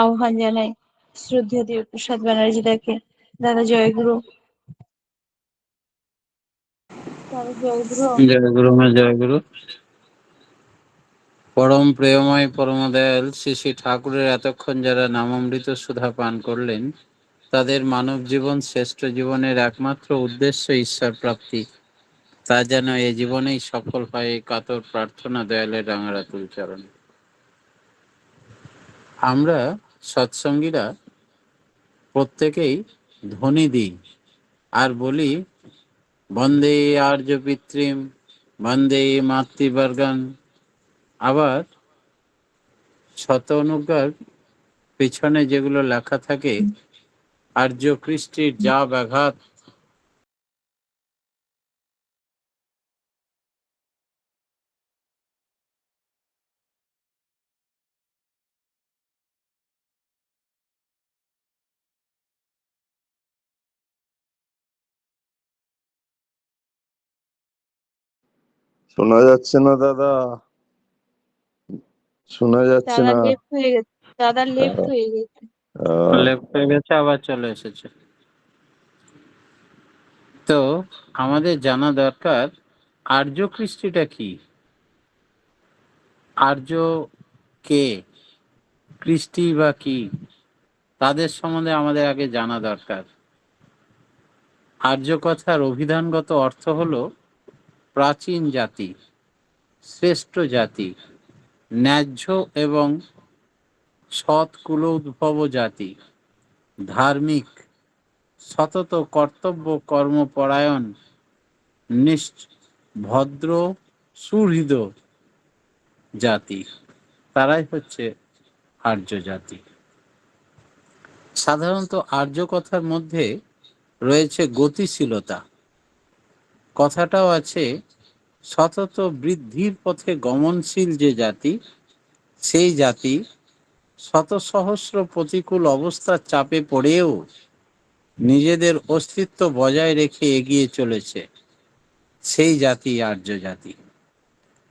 আহ্বান জানাই শ্রদ্ধেয় দেবপ্রসাদ ব্যানার্জি দাকে। দাদা জয়গুরু। দাদা জয়গুরু। জয়গুরু মা জয়গুরু। পরম প্রেমময় পরমদয়াল শ্রী শ্রী ঠাকুরের এতক্ষণ যারা নামামৃত সুধা পান করলেন, তাদের মানব জীবন শ্রেষ্ঠ জীবনের একমাত্র উদ্দেশ্য ঈশ্বর প্রাপ্তি, তা যেন এ জীবনেই সফল হয়, এই কাতর প্রার্থনা দয়ালের রাঙারাতুল চরণে। আমরা সৎসঙ্গীরা প্রত্যেকেই ধ্বনি দিই আর বলি, বন্দে আর্য পিতৃম, বন্দে মাতৃবর্গান। আবার শত অনুজ্ঞার পেছনে যেগুলো লেখা থাকে, আর্য কৃষ্টির যা ব্যাঘাত, শোনা যাচ্ছে না দাদা, শোনা যাচ্ছে দাদা না। লেফট হয়ে গেছে, দাদা লেফট হয়ে গেছে। লেফট হয়ে গেছে, আবার চলে এসেছে। তো আমাদের জানা দরকার আর্য কৃষ্টিটা কি, আর্য কে, কৃষ্টি বা কি, তাদের সম্বন্ধে আমাদের আগে জানা দরকার। আর্য কথার অভিধানগত অর্থ হলো প্রাচীন জাতি, শ্রেষ্ঠ জাতি, ন্যায্য এবং সৎ কুলোদ্ভব জাতি, ধার্মিক, সতত কর্তব্য কর্মপরায়ণ, ভদ্র, সুহৃদ জাতি, তারাই হচ্ছে আর্য জাতি। সাধারণত আর্য কথার মধ্যে রয়েছে গতিশীলতা, কথাটাও আছে সতত বৃদ্ধির পথে গমনশীল যে জাতি, সেই জাতি শত সহস্র প্রতিকূল অবস্থার চাপে পড়েও নিজেদের অস্তিত্ব বজায় রেখে এগিয়ে চলেছে, সেই জাতি আর্য জাতি।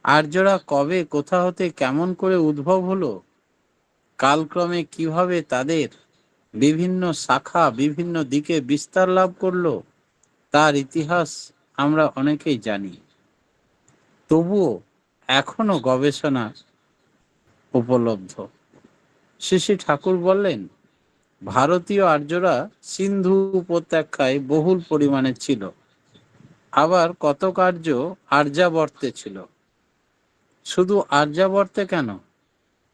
আর্যরা কবে, কোথা হতে, কেমন করে উদ্ভব হলো, কালক্রমে কিভাবে তাদের বিভিন্ন শাখা বিভিন্ন দিকে বিস্তার লাভ করলো, তার ইতিহাস আমরা অনেকেই জানি। তবুও এখনো গবেষণা উপলব্ধ। শ্রী শ্রী ঠাকুর বললেন, ভারতীয় আর্যরা সিন্ধু উপত্যকায় বহুল পরিমাণে ছিল, আবার কতক আর্য আর্যাবর্তে ছিল। শুধু আর্যাবর্তে কেন,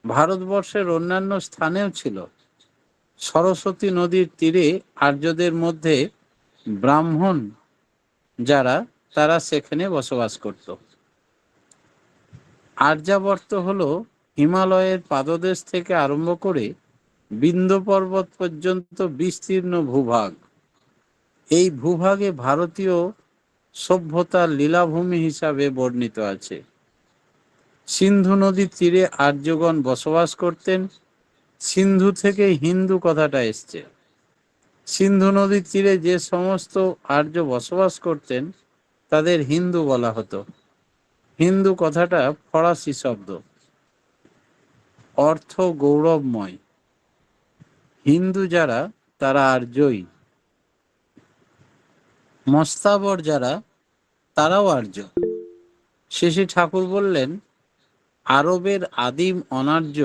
ভারতবর্ষের অন্যান্য স্থানেও ছিল। সরস্বতী নদীর তীরে আর্যদের মধ্যে ব্রাহ্মণ যারা, তারা সেখানে বসবাস করত। আর্যাবর্ত হলো হিমালয়ের পাদদেশ থেকে আরম্ভ করে বিন্ধ্য পর্বত পর্যন্ত বিস্তীর্ণ ভূভাগ। এই ভূভাগে ভারতীয় সভ্যতার লীলাভূমি হিসাবে বর্ণিত আছে। সিন্ধু নদীর তীরে আর্যগণ বসবাস করতেন। সিন্ধু থেকে হিন্দু কথাটা এসছে। সিন্ধু নদীর তীরে যে সমস্ত আর্য বসবাস করতেন তাদের হিন্দু বলা হতো। হিন্দু কথাটা ফরাসি শব্দ, অর্থ গৌরবময়। হিন্দু যারা, তারা আর্যই। মস্তাবর যারা, তারাও আর্য। শ্রী ঠাকুর বললেন, আরবের আদিম অনার্য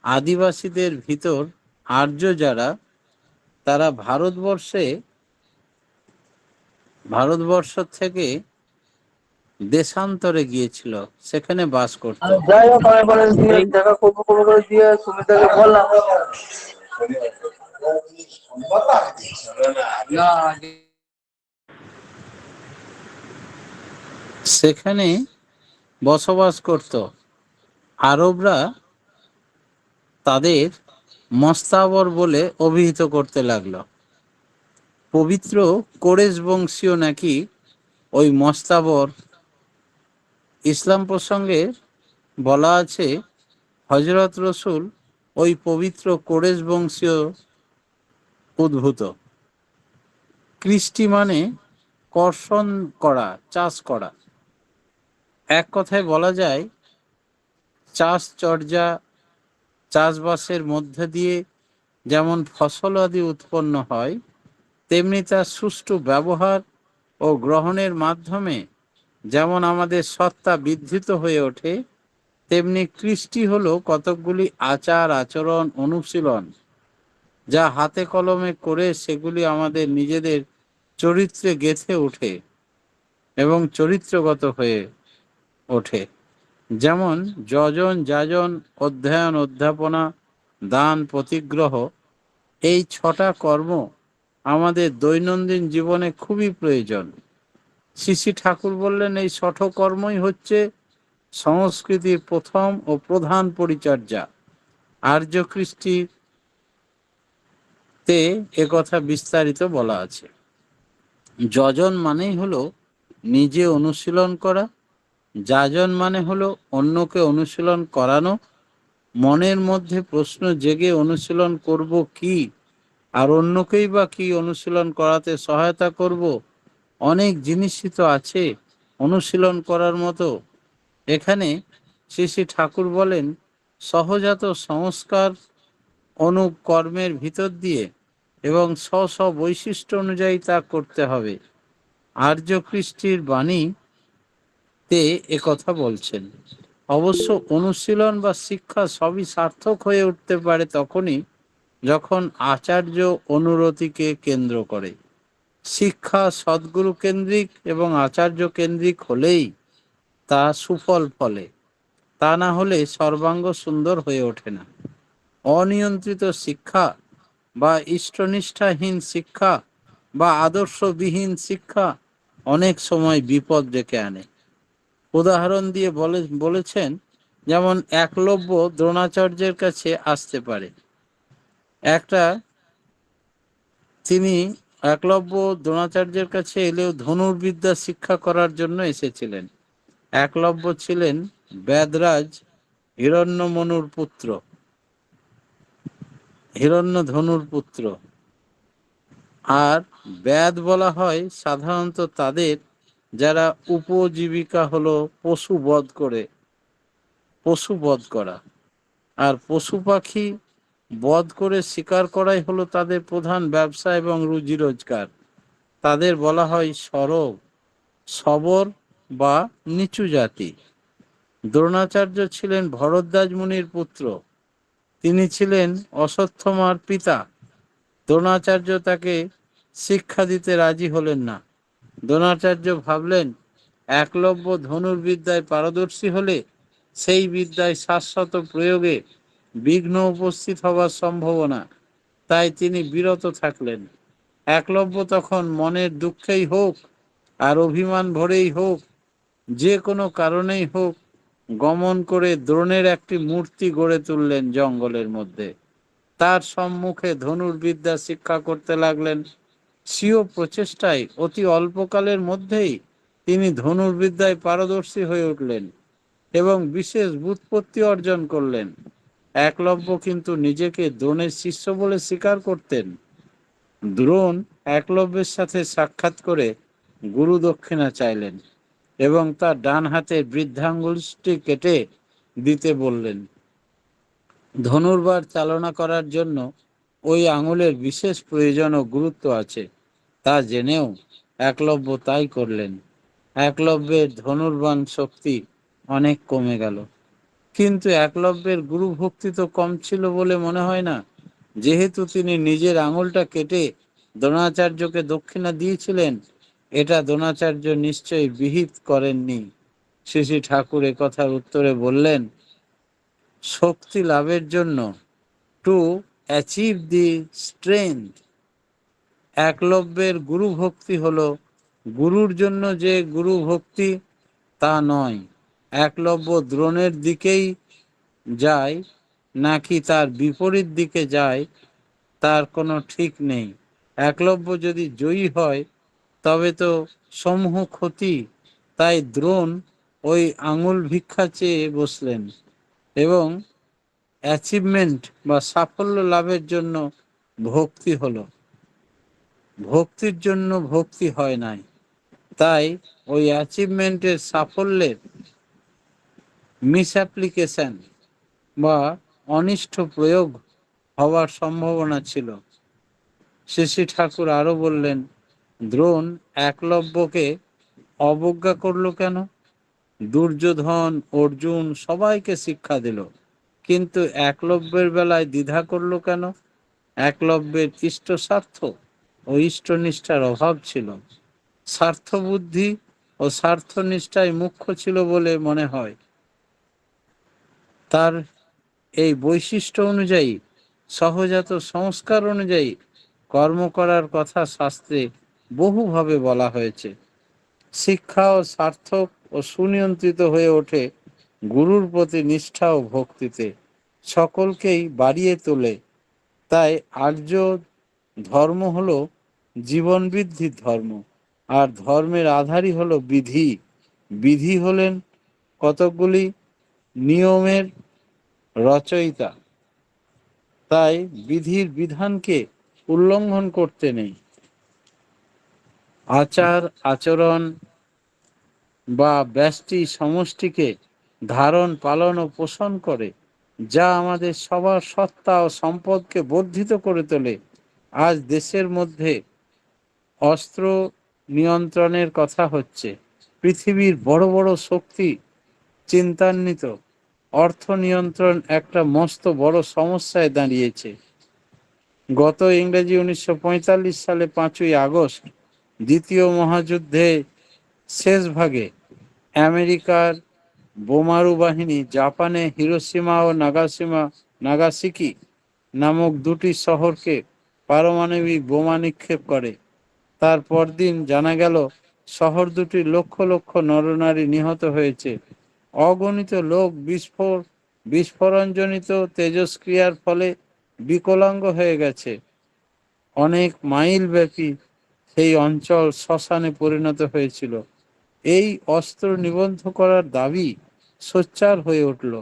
আদিবাসীদের ভিতর আর্য যারা, তারা ভারতবর্ষ থেকে দেশান্তরে গিয়েছিল, সেখানে বাস করত। সেখানে বসবাস করত। আরবরা তাদের মস্তাবর বলে অভিহিত করতে লাগলো। পবিত্র কোরেশ বংশীয় নাকি ওই মস্তাবর। ইসলাম প্রসঙ্গে বলা আছে, হযরত রসুল ওই পবিত্র কোরেশ বংশীয় উদ্ভূত। কৃষ্টি মানে কর্ষণ করা, চাষ করা। এক কথায় বলা যায় চাষ চর্যা চাষবাসের মধ্যে দিয়ে যেমন ফসল আদি উৎপন্ন হয়, তেমনি তার সুষ্ঠু ব্যবহার ও গ্রহণের মাধ্যমে যেমন আমাদের সত্তা বৃদ্ধিত হয়ে ওঠে, তেমনি কৃষ্টি হলো কতকগুলি আচার আচরণ অনুশীলন, যা হাতে কলমে করে সেগুলি আমাদের নিজেদের চরিত্রে গেঁথে ওঠে এবং চরিত্রগত হয়ে ওঠে। যেমন যজন যাজন, অধ্যয়ন অধ্যাপনা, দান প্রতিগ্রহ, এই 6টা কর্ম আমাদের দৈনন্দিন জীবনে খুবই প্রয়োজন। শ্রী শ্রী ঠাকুর বললেন এই 6 কর্মই হচ্ছে সংস্কৃতির প্রথম ও প্রধান পরিচর্যা। আর্য কৃষ্টিতে একথা বিস্তারিত বলা আছে। যজন মানেই হলো নিজে অনুশীলন করা, যাজন মানে হলো অন্যকে অনুশীলন করানো, মনের মধ্যে প্রশ্ন জেগে অনুশীলন করব কি, আর অন্যকেই বা কি অনুশীলন করাতে সহায়তা করব। অনেক জিনিসই তো আছে অনুশীলন করার মতো। এখানে শ্রী শ্রী ঠাকুর বলেন সহজাত সংস্কার অনুকর্মের ভিতর দিয়ে এবং স্ব স্ব বৈশিষ্ট্য অনুযায়ী তা করতে হবে। আর্য কৃষ্টির বাণীতে একথা বলছেন। অবশ্য অনুশীলন বা শিক্ষা সবই সার্থক হয়ে উঠতে পারে তখনই যখন আচার্য অনুরতিকে কেন্দ্র করে। শিক্ষা সদ্গুরু কেন্দ্রিক এবং আচার্য কেন্দ্রিক হলেই তা সুফল ফলে, তা না হলে সর্বাঙ্গ সুন্দর হয়ে ওঠে না। অনিয়ন্ত্রিত শিক্ষা বা ইষ্টনিষ্ঠাহীন শিক্ষা বা আদর্শবিহীন শিক্ষা অনেক সময় বিপদ ডেকে আনে। উদাহরণ দিয়ে বলেছেন, যেমন একলব্য দ্রোণাচার্যের কাছে আসতে পারে। তিনি একলব্য দ্রোণাচার্যের কাছে এলেও ধনুর্বিদ্যা শিক্ষা করার জন্য এসেছিলেন। একলব্য ছিলেন বেদরাজ হিরণ্যধনুর পুত্র। আর বেদ বলা হয় সাধারণত তাদের যারা উপজীবিকা হলো পশু বধ করা, আর পশু পাখি বধ করে শিকার করাই হলো তাদের প্রধান ব্যবসা এবং রুজি রোজগার। তাদের বলা হয় সরব, সবর বা নিচু জাতি। দ্রোণাচার্য ছিলেন ভরদ্বাজ মুনির পুত্র। তিনি ছিলেন অশ্বত্থামার পিতা। দ্রোণাচার্য তাকে শিক্ষা দিতে রাজি হলেন না। দ্রোণাচার্য ভাবলেন একলব্য ধনুর্বিদ্যায় পারদর্শী হলে সেই বিদ্যায় শাশ্বত প্রয়োগে বিঘ্ন উপস্থিত হবার সম্ভাবনা, তাই তিনি বিরত থাকলেন। একলব্য তখন মনের দুঃখেই হোক আর অভিমান ভরেই হোক, যে কোনো কারণেই হোক, গমন করে দ্রোণের একটি মূর্তি গড়ে তুললেন জঙ্গলের মধ্যে। তার সম্মুখে ধনুর্বিদ্যা শিক্ষা করতে লাগলেন। স্বীয় প্রচেষ্টায় অতি অল্পকালের মধ্যেই তিনি ধনুর্বিদ্যায় পারদর্শী হয়ে উঠলেন এবং বিশেষ ব্যুৎপত্তি অর্জন করলেন। একলব্য কিন্তু নিজেকে দ্রোণের শিষ্য বলে স্বীকার করতেন। দ্রোণ একলব্যের সাথে সাক্ষাৎ করে গুরু দক্ষিণা চাইলেন এবং তার ডান হাতের বৃদ্ধাঙ্গুলটি কেটে দিতে বললেন। ধনুর্বার চালনা করার জন্য ওই আঙুলের বিশেষ প্রয়োজন ও গুরুত্ব আছে, তা জেনেও একলব্য তাই করলেন। একলব্যের ধনুর্বাণ শক্তি অনেক কমে গেল, কিন্তু একলব্যের গুরু ভক্তি তো কম ছিল বলে মনে হয় না। যেহেতু তিনি নিজের আঙুলটা কেটে দ্রোণাচার্যকে দক্ষিণা দিয়েছিলেন, এটা দ্রোণাচার্য নিশ্চয়ই বিহিত করেননি। শ্রী শ্রী ঠাকুর কথার উত্তরে বললেন, শক্তি লাভের জন্য টু অ্যাচিভ দি স্ট্রেংথ, একলব্যের গুরু ভক্তি হলো গুরুর জন্য যে গুরু ভক্তি তা নয়। একলব্য দ্রোণের দিকেই যায় নাকি তার বিপরীত দিকে যায় তার কোনো ঠিক নেই। একলব্য যদি জয়ী হয় তবে তো সমূহ ক্ষতি। তাই দ্রোণ ওই আঙুল ভিক্ষা চেয়ে বসলেন এবং অ্যাচিভমেন্ট বা সাফল্য লাভের জন্য ভক্তি হলো, ভক্তির জন্য ভক্তি হয় নাই। তাই ওই অ্যাচিভমেন্টের সাফল্যের মিসঅ্যাপ্লিকেশন বা অনিষ্ট প্রয়োগ হওয়ার সম্ভাবনা ছিল। শ্রী ঠাকুর আরো বললেন, দ্রোণ একলব্যকে অবজ্ঞা করলো কেন? দুর্যোধন, অর্জুন সবাইকে শিক্ষা দিল, কিন্তু একলব্যের বেলায় দ্বিধা করলো কেন? একলব্যের ইষ্ট স্বার্থ ও ইষ্টনিষ্ঠার অভাব ছিল। স্বার্থ বুদ্ধি ও স্বার্থনিষ্ঠাই মুখ্য ছিল বলে মনে হয়। তার এই বৈশিষ্ট্য অনুযায়ী, সহজাত সংস্কার অনুযায়ী কর্ম করার কথা শাস্ত্রে বহুভাবে বলা হয়েছে। শিক্ষা ও সার্থক ও সুনিয়ন্ত্রিত হয়ে ওঠে গুরুর প্রতি নিষ্ঠা ও ভক্তিতে, সকলকেই বাড়িয়ে তোলে। তাই আর্য ধর্ম হলো জীবন বৃদ্ধির ধর্ম, আর ধর্মের আধারই হলো বিধি। বিধি হলেন কতকগুলি নিয়মের রচয়িতা, তাই বিধির বিধানকে উল্লঙ্ঘন করতে নেই। আচার আচরণ বা ব্যষ্টি সমষ্টিকে ধারণ, পালন ও পোষণ করে, যা আমাদের সবার সত্তা ও সম্পদকে বর্ধিত করে তোলে। আজ দেশের মধ্যে অস্ত্র নিয়ন্ত্রণের কথা হচ্ছে। পৃথিবীর বড় বড় শক্তি চিন্তান্বিত অর্থ নিয়ন্ত্রণ একটা মস্ত বড় সমস্যায় দাঁড়িয়েছে। গত ইংরেজি 1945 সালে 5ই আগস্ট দ্বিতীয় মহাযুদ্ধে শেষ ভাগে আমেরিকার বোমারু বাহিনী জাপানে হিরোশিমা ও নাগাসাকি নামক দুটি শহরকে পারমাণবিক বোমা নিক্ষেপ করে। তার পরদিন জানা গেল শহর দুটির লক্ষ লক্ষ নরনারী নিহত হয়েছে। অগণিত লোক বিস্ফোরণজনিত তেজস্ক্রিয়ার ফলে বিকলাঙ্গ হয়ে গেছে। অনেক মাইল ব্যাপী সেই অঞ্চল শ্মশানে পরিণত হয়েছিল। এই অস্ত্র নিবন্ধ করার দাবি সোচ্চার হয়ে উঠল।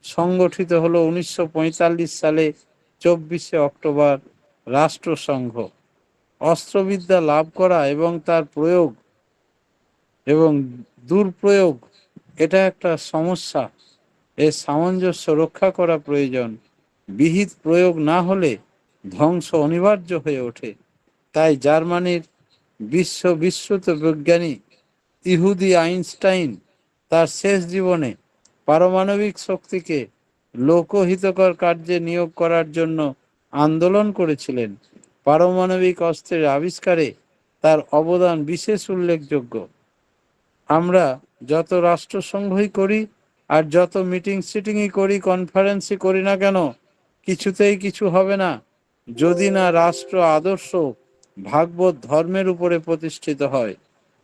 সংগঠিত হলো 1945 সালে 24শে অক্টোবর রাষ্ট্রসংঘ। অস্ত্রবিদ্যা লাভ করা এবং তার প্রয়োগ এবং দুর্প্রয়োগ, এটা একটা সমস্যা। এর সামঞ্জস্য রক্ষা করা প্রয়োজন। বিহিত প্রয়োগ না হলে ধ্বংস অনিবার্য হয়ে ওঠে। তাই জার্মানির বিশ্ববিশ্রুত বিজ্ঞানী ইহুদি আইনস্টাইন তার শেষ জীবনে পারমাণবিক শক্তিকে লোকহিতকর কার্যে নিয়োগ করার জন্য আন্দোলন করেছিলেন। পারমাণবিক অস্ত্রের আবিষ্কারে তার অবদান বিশেষ উল্লেখযোগ্য। আমরা যত রাষ্ট্রসংঘই করি আর যত সিটিংই করি, কনফারেন্সই করি না কেন, কিছুতেই কিছু হবে না যদি না রাষ্ট্র আদর্শ ভাগবত ধর্মের উপরে প্রতিষ্ঠিত হয়।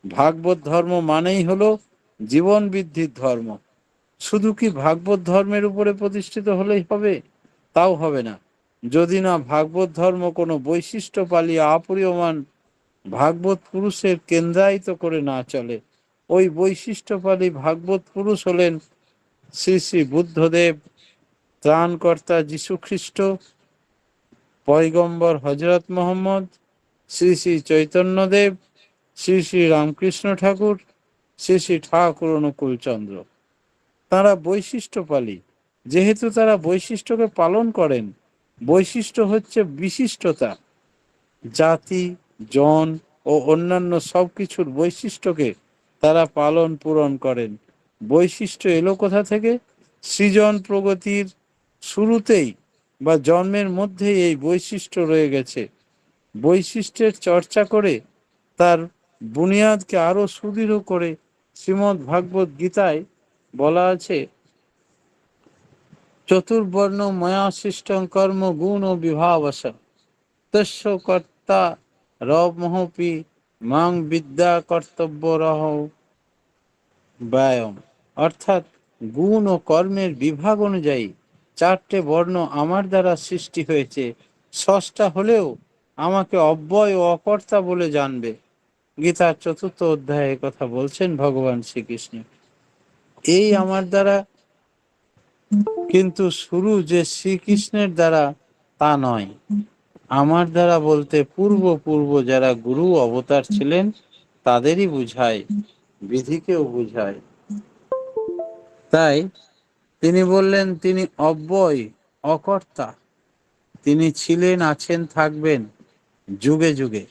ভাগবত ধর্ম মানেই হলো জীবন বৃদ্ধির ধর্ম। শুধু কি ভাগবত ধর্মের উপরে প্রতিষ্ঠিত হলেই হবে? তাও হবে না যদি না ভাগবত ধর্ম কোনো বৈশিষ্ট্য পালিয়ে অপরিয়মান ভাগবত পুরুষের কেন্দ্রায়িত করে না চলে। ওই বৈশিষ্ট্যপালী ভাগবত পুরুষ হলেন শ্রী শ্রী বুদ্ধদেব, ত্রাণকর্তা যীশুখ্রিস্ট, পয়গম্বর হজরত মোহাম্মদ, শ্রী শ্রী চৈতন্যদেব, শ্রী শ্রী রামকৃষ্ণ ঠাকুর, শ্রী শ্রী ঠাকুর অনুকূল চন্দ্র। তারা বৈশিষ্ট্যপালী। যেহেতু তারা বৈশিষ্ট্যকে পালন করেন, বৈশিষ্ট্য হচ্ছে বিশিষ্টতা। জাতি, জন ও অন্যান্য সবকিছুর বৈশিষ্ট্যকে তারা পালন পূরণ করেন। বৈশিষ্ট্য এলো কোথা থেকে? সৃজন প্রগতির শুরুতেই বা জন্মের মধ্যেই এই বৈশিষ্ট্য রয়ে গেছে। বৈশিষ্ট্যের চর্চা করে তার বুনিয়াদকে আরো সুদৃঢ় করে শ্রীমদ্ ভাগবত গীতায় বলা আছে, চতুর্বর্ণ ময়া সৃষ্টং কর্ম গুণ ও বিভাবশ তস্য কর্তা রমহপি মাং বিদ্যা কর্তব্য রহ ব্যায়াম। অর্থাৎ গুণ ও কর্মের বিভাগ অনুযায়ী 4টে বর্ণ আমার দ্বারা সৃষ্টি হয়েছে। ষষ্ঠা হলেও আমাকে অব্যয় ও অকর্তা বলে জানবে। গীতার 4র্থ অধ্যায়ে কথা বলছেন ভগবান শ্রীকৃষ্ণ। এই আমার দ্বারা, কিন্তু শুরু যে শ্রীকৃষ্ণের দ্বারা তা নয়। আমার দ্বারা বলতে পূর্ব যারা গুরু অবতার ছিলেন তাদেরই বুঝায়, বিধিকেও বুঝায়। তাই তিনি বললেন তিনি অব্যয় অকর্তা, তিনি ছিলেন, আছেন, থাকবেন যুগে যুগে।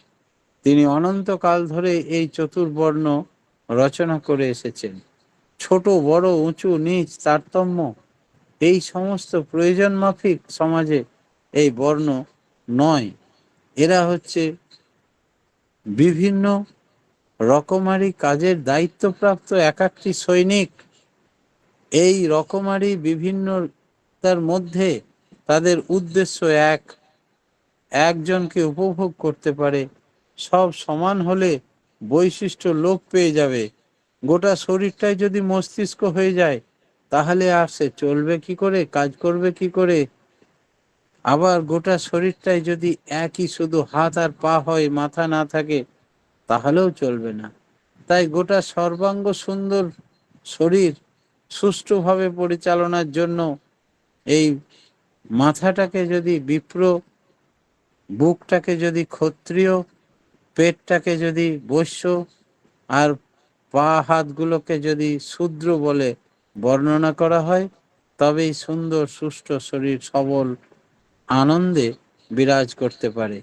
তিনি অনন্তকাল ধরে এই চতুর্বর্ণ রচনা করে এসেছেন। ছোট বড়, উঁচু নিচ, তারতম্য, এই সমস্ত প্রয়োজন মাফিক সমাজে এই বর্ণ নয়। এরা হচ্ছে বিভিন্ন রকমারি কাজের দায়িত্বপ্রাপ্ত একাকটি সৈনিক। এই রকমারি বিভিন্নতার মধ্যে তাদের উদ্দেশ্য এক, একজনকে উপভোগ করতে পারে। সব সমান হলে বৈশিষ্ট্য লোপ পেয়ে যাবে। গোটা শরীরটাই যদি মস্তিষ্ক হয়ে যায়, তাহলে আর সে চলবে কি করে, কাজ করবে কি করে? আবার গোটা শরীরটাই যদি একই শুধু হাত আর পা হয়, মাথা না থাকে, তাহলেও চলবে না। তাই গোটা সর্বাঙ্গ সুন্দর শরীর সুষ্ঠুভাবে পরিচালনার জন্য এই মাথাটাকে যদি বিপ্র, বুকটাকে যদি ক্ষত্রিয়, পেটটাকে যদি বৈশ্য, আর পা হাতগুলোকে যদি শূদ্র বলে বর্ণনা করা হয়, তবেই সুন্দর সুষ্ঠু শরীর সবল আনন্দে বিরাজ করতে পারে।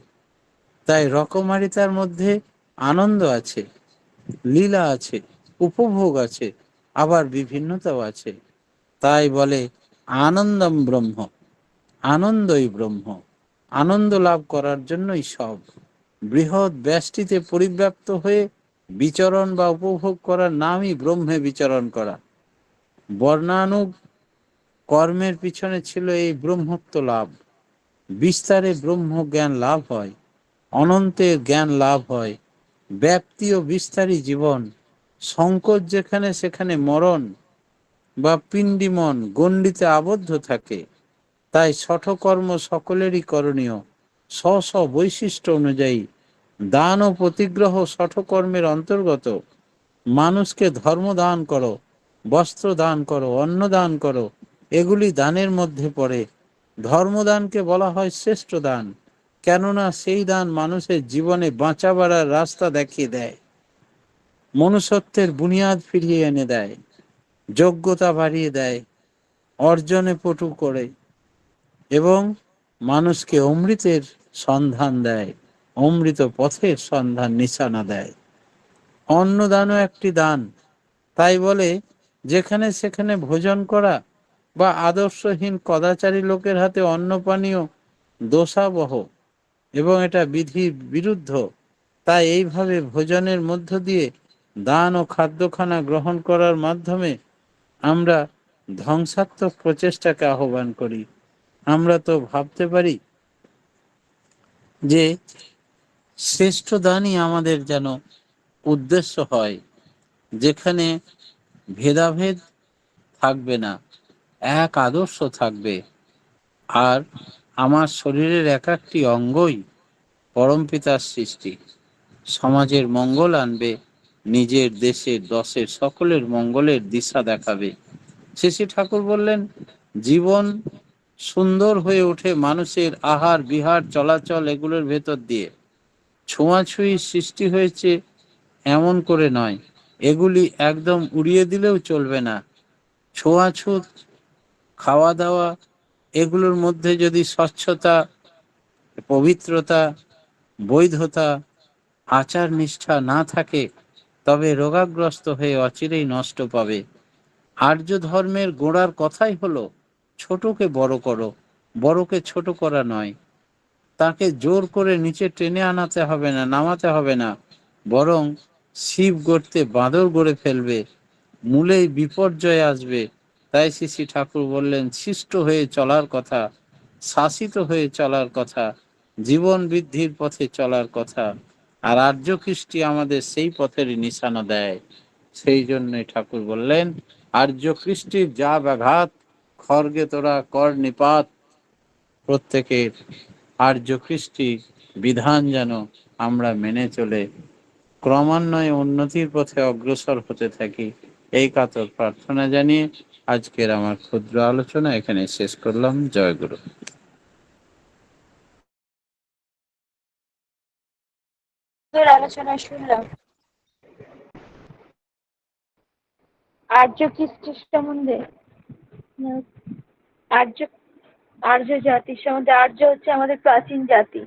তাই রকমারিতার মধ্যে আনন্দ আছে, লীলা আছে, উপভোগ আছে, আবার বিভিন্নতাও আছে। তাই বলে আনন্দম ব্রহ্ম, আনন্দই ব্রহ্ম। আনন্দ লাভ করার জন্যই সব। বৃহৎ ব্যষ্টিতে পরিব্যাপ্ত হয়ে বিচরণ বা উপভোগ করার নামই ব্রহ্মে বিচরণ করা। বর্ণানুগ কর্মের পিছনে ছিল এই ব্রহ্মত্ব লাভ। বিস্তারে ব্রহ্ম জ্ঞান লাভ হয়, অনন্তের জ্ঞান লাভ হয়। ব্যাপ্তি ও বিস্তারী জীবন, সংকোচ যেখানে সেখানে মরণ বা পিণ্ডিমন গণ্ডিতে আবদ্ধ থাকে। তাই শঠকর্ম সকলেরই করণীয়, স্ব স্ব বৈশিষ্ট্য অনুযায়ী। দান ও প্রতিগ্রহ শঠকর্মের অন্তর্গত। মানুষকে ধর্ম দান করো, বস্ত্র দান করো, অন্ন দান করো, এগুলি দানের মধ্যে পড়ে। ধর্মদানকে বলা হয় শ্রেষ্ঠ দান, কেননা সেই দান মানুষের জীবনে বাঁচা বাড়ার রাস্তা দেখিয়ে দেয়, মনুষ্যত্বের বুনিয়াদ ফিরিয়ে এনে দেয়, যোগ্যতা বাড়িয়ে দেয়, অর্জনে পটু করে, এবং মানুষকে অমৃতের সন্ধান দেয়, অমৃত পথের সন্ধান নিশানা দেয়। অন্নদানও একটি দান। তাই বলে যেখানে সেখানে ভোজন করা বা আদর্শহীন কদাচারী লোকের হাতে অন্ন পানীয় দোষাবহ, এবং এটা বিধির বিরুদ্ধ। তাই এইভাবে ভোজনের মধ্য দিয়ে দান ও খাদ্যখানা গ্রহণ করার মাধ্যমে আমরা ধ্বংসাত্মক প্রচেষ্টাকে আহ্বান করি। আমরা তো ভাবতে পারি যে শ্রেষ্ঠ দানই আমাদের যেন উদ্দেশ্য হয়, যেখানে ভেদাভেদ থাকবে না, এক আদর্শ থাকবে। আর আমার শরীরের এক একটি অঙ্গই পরমপিতার সৃষ্টি, সমাজের মঙ্গল আনবে, নিজের দেশের দশের সকলের মঙ্গলের দিশা দেখাবে। শ্রী ঠাকুর বললেন, জীবন সুন্দর হয়ে ওঠে মানুষের আহার বিহার চলাচল এগুলোর ভেতর দিয়ে। ছোঁয়াছুঁয়ি সৃষ্টি হয়েছে এমন করে নয়, এগুলি একদম উড়িয়ে দিলেও চলবে না। ছোঁয়াছুত, খাওয়া দাওয়া, এগুলোর মধ্যে যদি স্বচ্ছতা, পবিত্রতা, বৈধতা, আচার নিষ্ঠা না থাকে, তবে রোগাগ্রস্ত হয়ে অচিরেই নষ্ট পাবে। আর্য ধর্মের গোড়ার কথাই হলো ছোটকে বড় করো, বড়কে ছোট করা নয়। তাকে জোর করে নিচে টেনে আনাতে হবে না, নামাতে হবে না, বরং শিব গড়তে বাঁদর গড়ে ফেলবে, মূলেই বিপর্যয় আসবে। তাই শ্রী ঠাকুর বললেন, শিষ্ট হয়ে চলার কথা, শাসিত হয়ে চলার কথা, জীবন বৃদ্ধির পথে চলার কথা। আর আর্য কৃষ্টি আমাদের সেই পথেরই নিশানা দেয়। সেই জন্যই ঠাকুর বললেন, আর্য কৃষ্টির যা ব্যাঘাত, খড়গে তোরা কর নিপাত। প্রত্যেকের আর্য কৃষ্টি বিধান যেন আমরা মেনে চলে ক্রমান্বয়ে উন্নতির পথে অগ্রসর হতে থাকি, এই কাতর প্রার্থনা জানিয়ে আজকের আমার ক্ষুদ্র আলোচনা এখানে শেষ করলাম। জয় গুরু। আলোচনা শুনলাম আর্য কৃষ্টি সম্বন্ধে। আর্য আর্য জাতির সম্বন্ধে, আর্য হচ্ছে আমাদের প্রাচীন জাতি,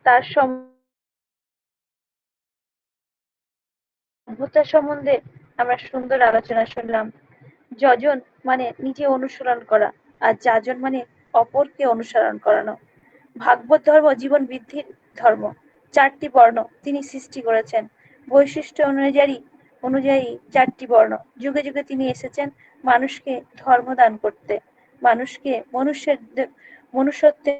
তার সভ্যতা সম্বন্ধে আমরা সুন্দর আলোচনা শুনলাম। যজন মানে নিজে অনুসরণ করা, আর যাজন মানে অপরকে অনুসরণ করানো। ভাগবত ধর্ম জীবন বৃদ্ধির ধর্ম। 4টি বর্ণ তিনি সৃষ্টি করেছেন। বৈশিষ্ট্য অনুযায়ী 4টি বর্ণ। যুগে যুগে তিনি এসেছেন মানুষকে ধর্ম দান করতে, মানুষকে মনুষ্যত্বে